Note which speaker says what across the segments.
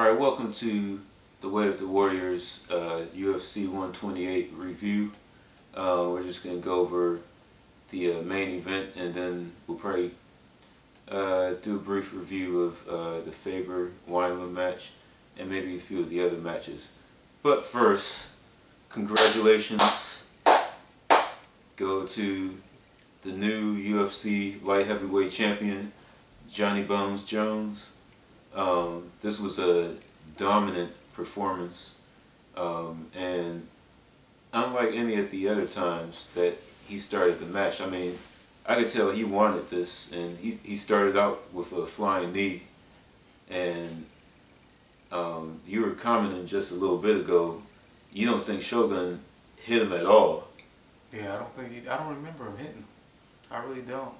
Speaker 1: Alright, welcome to the Way of the Warriors UFC 128 review. We're just going to go over the main event, and then we'll probably do a brief review of the Faber Wineland match and maybe a few of the other matches. But first, congratulations go to the new UFC light heavyweight champion, Johnny Bones Jones. This was a dominant performance, and unlike any of the other times that he started the match, I mean, I could tell he wanted this, and he started out with a flying knee, and you were commenting just a little bit ago, you don't think Shogun hit him at all.
Speaker 2: Yeah, I don't remember him hitting him. I really don't.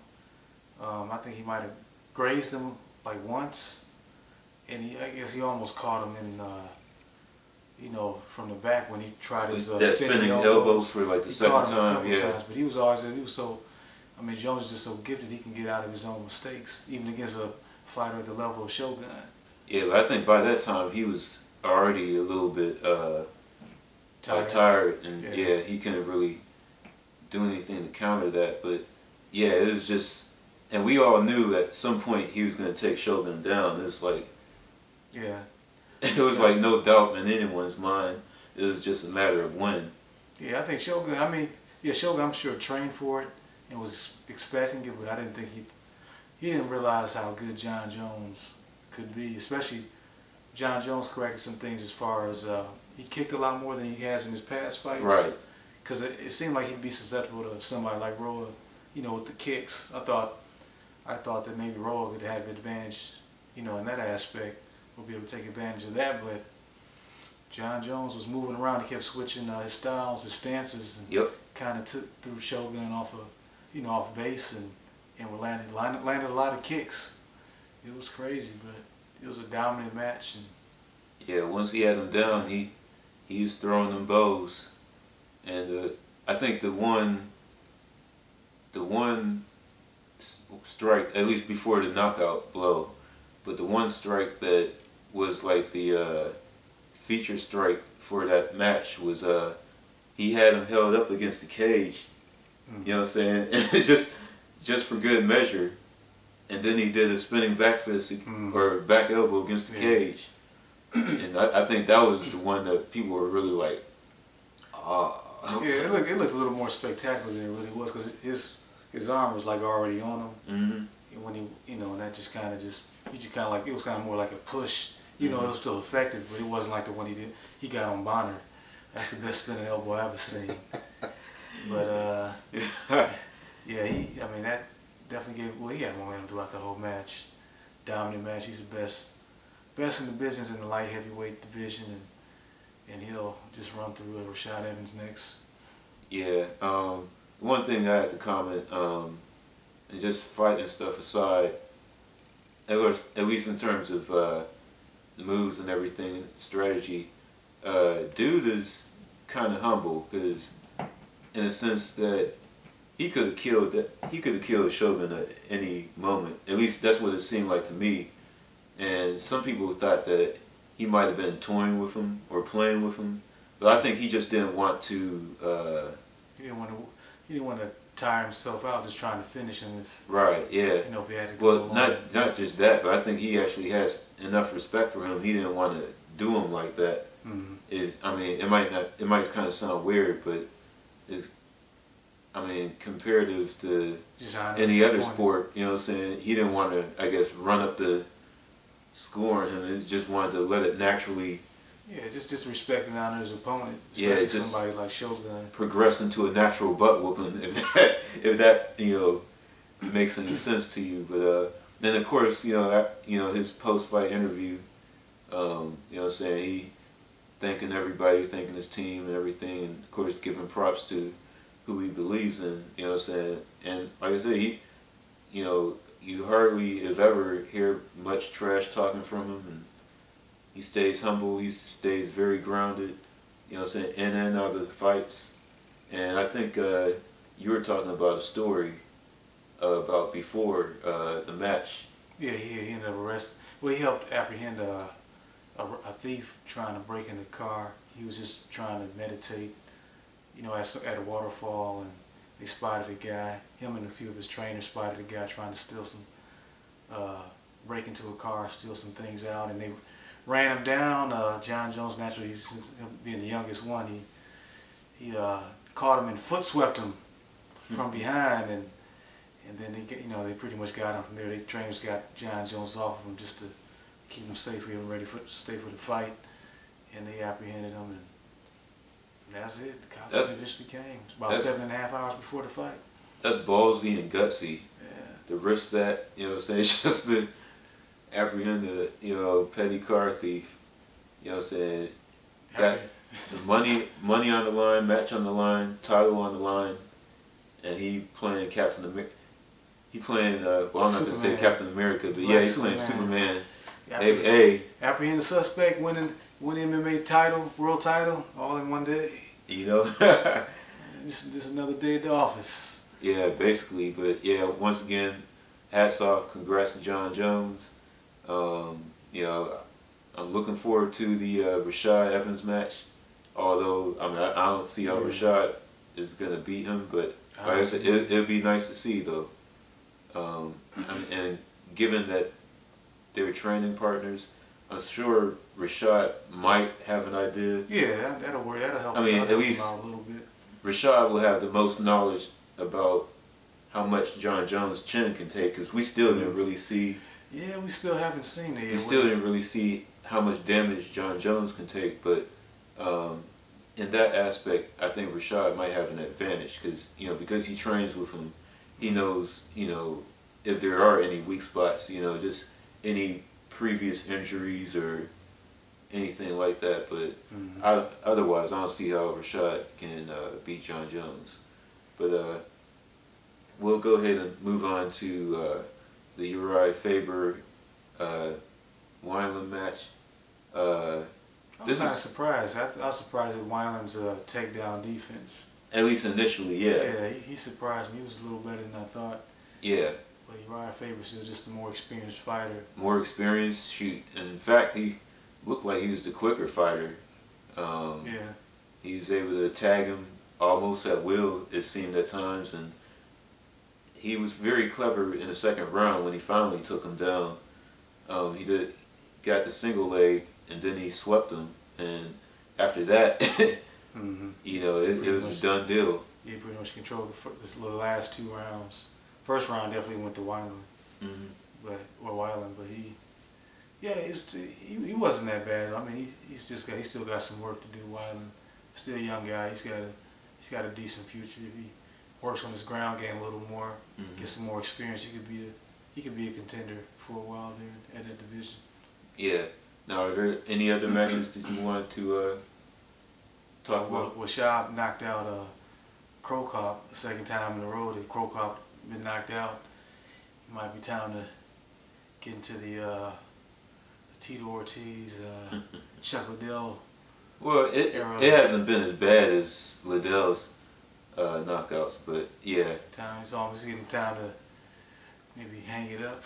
Speaker 2: I think he might have grazed him like once. And I guess he almost caught him in, from the back when he tried his
Speaker 1: spinning elbows for like the second time. Yeah,
Speaker 2: times, but he was so. I mean, Jones is just so gifted; he can get out of his own mistakes, even against a fighter at the level of Shogun.
Speaker 1: Yeah, but I think by that time he was already a little bit tired, and yeah, he couldn't really do anything to counter that. But yeah, it was just, and we all knew at some point he was going to take Shogun down. It's like.
Speaker 2: Yeah.
Speaker 1: It was like no doubt in anyone's mind. It was just a matter of when.
Speaker 2: Yeah, I think Shogun, Shogun I'm sure trained for it and was expecting it, but I didn't think he didn't realize how good John Jones could be. Especially John Jones corrected some things as far as he kicked a lot more than he has in his past fights.
Speaker 1: Right.
Speaker 2: Because it seemed like he'd be susceptible to somebody like Roa, with the kicks. I thought that maybe Roa could have advantage, in that aspect. Will be able to take advantage of that, but John Jones was moving around. He kept switching his styles, his stances, and kind of threw Shogun off off base and landed a lot of kicks. It was crazy, but it was a dominant match. And
Speaker 1: yeah, once he had him down, he was throwing them bows, and I think the one strike, at least before the knockout blow, but the one strike that was like the feature strike for that match was he had him held up against the cage. You know what I'm saying? And just for good measure. And then he did a spinning back fist or back elbow against the cage. And I think that was the one that people were really like,
Speaker 2: Yeah, it looked a little more spectacular than it really was, because his arm was like already on him. And when he, and that just kind of like, it was kind of more like a push. It was still effective, but it wasn't like the one he got on Bonner. That's the best spinning elbow I've ever seen. But yeah, that definitely he had momentum throughout the whole match. Dominant match. He's the best in the business in the light heavyweight division, and he'll just run through Rashad Evans next.
Speaker 1: Yeah. One thing I had to comment, and just fighting stuff aside, at least in terms of the moves and everything, strategy, dude is kind of humble, because in a sense that he could have killed Shogun at any moment. At least that's what it seemed like to me. And some people thought that he might have been toying with him or playing with him, but I think he just didn't want to.
Speaker 2: He didn't want to tire himself out just trying to finish him.
Speaker 1: Right. Yeah.
Speaker 2: If he had to go
Speaker 1: well, not just that, but I think he actually has enough respect for him. He didn't want to do him like that. It might kind of sound weird, but comparative to any other sport, you know what I'm saying, he didn't want to, I guess, run up the score on him. He just wanted to let it naturally.
Speaker 2: Yeah, just disrespect and honor his opponent, especially
Speaker 1: just
Speaker 2: somebody like Shogun.
Speaker 1: Progress into a natural butt whooping, if that makes any sense to you. But then of course his post-fight interview, you know what I'm saying, he thanking everybody, thanking his team and everything, and of course giving props to who he believes in. You know what I'm saying, and like I said, you hardly, if ever, hear much trash talking from him, and he stays humble, he stays very grounded, you know what I'm saying, in and out of the fights. And I think you were talking about a story about before the match.
Speaker 2: Yeah, he ended up arresting. Well, he helped apprehend a thief trying to break in the car. He was just trying to meditate, you know, at a waterfall, and they spotted a guy. Him and a few of his trainers spotted a guy trying to steal some, break into a car, steal some things out, and they ran him down. John Jones, naturally, since him being the youngest one, he caught him and foot swept him from behind, and then they pretty much got him from there. The trainers got John Jones off of him just to keep him safe, for him ready to stay for the fight, and they apprehended him, and that's it. The cops eventually came. About 7.5 hours before the fight.
Speaker 1: That's ballsy and gutsy.
Speaker 2: Yeah.
Speaker 1: To risk that, you know what I'm saying, just to apprehend the, you know, petty car thief. You know what I'm saying? Got the money on the line, match on the line, title on the line, and he playing Captain America. He playing, well, I'm not going to say Captain America, but yeah, he's playing Superman. Hey,
Speaker 2: apprehend the suspect, win MMA title, world title, all in one day.
Speaker 1: You know?
Speaker 2: just another day at the office.
Speaker 1: Yeah, basically. But yeah, once again, hats off, congrats to John Jones. You know, I'm looking forward to the Rashad Evans match. Although, I mean, I don't see how Rashad is going to beat him, but like I said, it'll be nice to see, though. And given that they're training partners, I'm sure Rashad might have an idea.
Speaker 2: Yeah, that'll work. That'll help.
Speaker 1: I mean, at least
Speaker 2: a little bit.
Speaker 1: Rashad will have the most knowledge about how much John Jones' chin can take, because we still didn't really see.
Speaker 2: Yeah, we still haven't seen it yet.
Speaker 1: We still didn't really see how much damage John Jones can take, but in that aspect, I think Rashad might have an advantage, because he trains with him, he knows, you know, if there are any weak spots, you know, just any previous injuries or anything like that. But otherwise, I don't see how Rashad can beat John Jones. But we'll go ahead and move on to the Uriah Faber Wineland match.
Speaker 2: I was kind of surprised. I was surprised at Wineland's takedown defense.
Speaker 1: At least initially, yeah.
Speaker 2: Yeah, he surprised me. He was a little better than I thought.
Speaker 1: Yeah.
Speaker 2: But Uriah Faber's still just a more experienced fighter.
Speaker 1: More experienced, shoot. And in fact, he looked like he was the quicker fighter.
Speaker 2: Yeah.
Speaker 1: He was able to tag him almost at will, it seemed at times. And he was very clever in the second round when he finally took him down. He got the single leg, and then he swept him. And after that, you know, it was a done deal.
Speaker 2: He pretty much controlled the last 2 rounds. First round definitely went to Wineland, but he wasn't that bad. I mean, he still got some work to do. Wineland, still a young guy. He's got a decent future if he works on his ground game a little more, gets some more experience. He could be a contender for a while there at that division.
Speaker 1: Yeah. Now, are there any other matches that you want to talk about?
Speaker 2: Well, Shab knocked out Crow Cop the second time in a row. If Crow Cop been knocked out, it might be time to get into the Tito Ortiz, Chuck Liddell.
Speaker 1: Well, it hasn't been as bad as Liddell's knockouts, but yeah.
Speaker 2: It's almost getting time to maybe hang it up.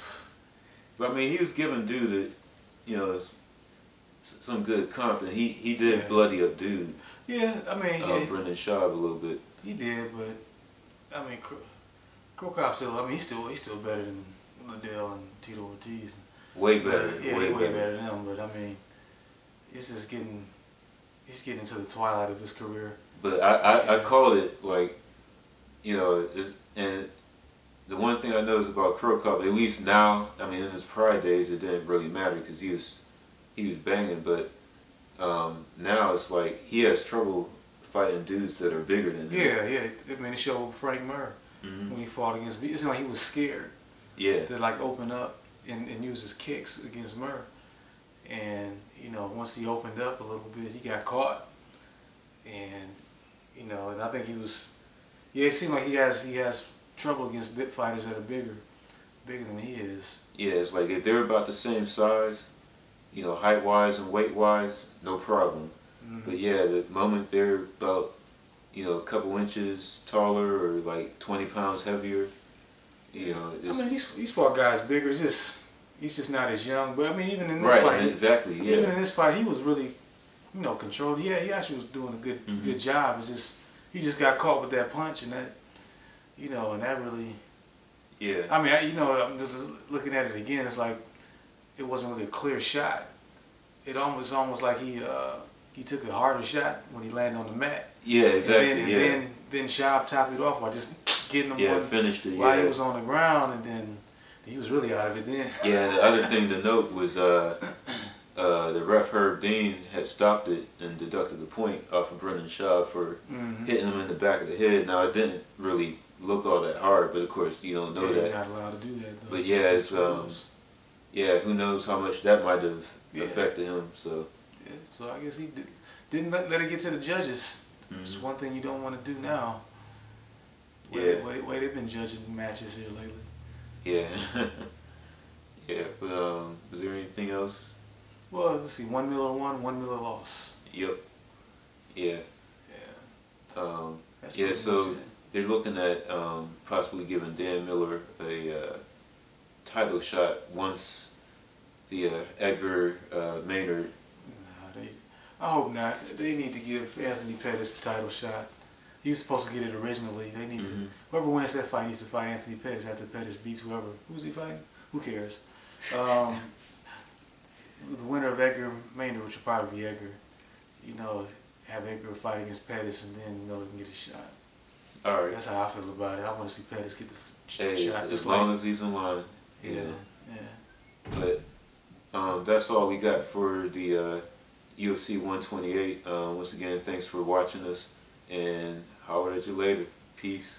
Speaker 1: But I mean, he was giving dude some good comp, and he did bloody up dude.
Speaker 2: Yeah, I mean,
Speaker 1: Brendan Schaub a little bit.
Speaker 2: He did, but I mean, Crow Cop still. I mean, he's still better than Liddell and Tito Ortiz.
Speaker 1: Way better.
Speaker 2: Yeah, way better than them. But I mean, it's just he's getting into the twilight of his career.
Speaker 1: But I called it, like, you know, and the one thing I noticed about Crow Cop, at least now, I mean, in his pride days, it didn't really matter because he was banging, but now it's like he has trouble fighting dudes that are bigger than him.
Speaker 2: Yeah. I mean, it showed Frank Mir when he fought against me. It's like he was scared.
Speaker 1: Yeah.
Speaker 2: To like open up and use his kicks against Mir. And, you know, once he opened up a little bit, he got caught. And, you know, and I think he was, it seemed like he has trouble against big fighters that are bigger than he is.
Speaker 1: Yeah, it's like if they're about the same size, you know, height-wise and weight-wise, no problem. But yeah, the moment they're about, you know, a couple inches taller or like 20 pounds heavier, you know,
Speaker 2: I mean, he's fought guys bigger. It's just, He's just not as young. But I mean, even in this
Speaker 1: Right,
Speaker 2: fight,
Speaker 1: exactly. Yeah.
Speaker 2: Even in this fight, he was really, controlled. Yeah, he actually was doing a good job. It's just he just got caught with that punch, and that, and that really.
Speaker 1: Yeah.
Speaker 2: I mean, I'm just looking at it again. It's like it wasn't really a clear shot. It almost like he took a harder shot when he landed on the mat.
Speaker 1: Yeah, exactly.
Speaker 2: And then Schaub topped it off by just getting him.
Speaker 1: Yeah, finished it.
Speaker 2: While he was on the ground, and then he was really out of it then.
Speaker 1: Yeah, and the other thing to note was the ref Herb Dean had stopped it and deducted the point off of Brendan Schaub for hitting him in the back of the head. Now, it didn't really look all that hard, but of course you don't know that.
Speaker 2: You're not allowed to do that, though.
Speaker 1: But yeah, it's who knows how much that might have affected him. So
Speaker 2: yeah, so I guess he didn't let it get to the judges. It's one thing you don't want to do now. Way they've been judging matches here lately.
Speaker 1: Yeah. Yeah, but was there anything else?
Speaker 2: Well, let's see. 1 Miller won, 1 Miller lost.
Speaker 1: Yep. Yeah.
Speaker 2: Yeah.
Speaker 1: So they're looking at possibly giving Dan Miller a title shot once the Edgar Maynard.
Speaker 2: I hope not. They need to give Anthony Pettis the title shot. He was supposed to get it originally. They need to. Whoever wins that fight needs to fight Anthony Pettis after Pettis beats whoever. Who's he fighting? Who cares? The winner of Edgar Maynard, which will probably be Edgar, have Edgar fight against Pettis, and then Miller can get a shot.
Speaker 1: All right.
Speaker 2: That's how I feel about it. I want to see Pettis get the shot.
Speaker 1: As long as he's in line.
Speaker 2: Yeah.
Speaker 1: But that's all we got for the UFC 128. Once again, thanks for watching us, and holler at you later. Peace.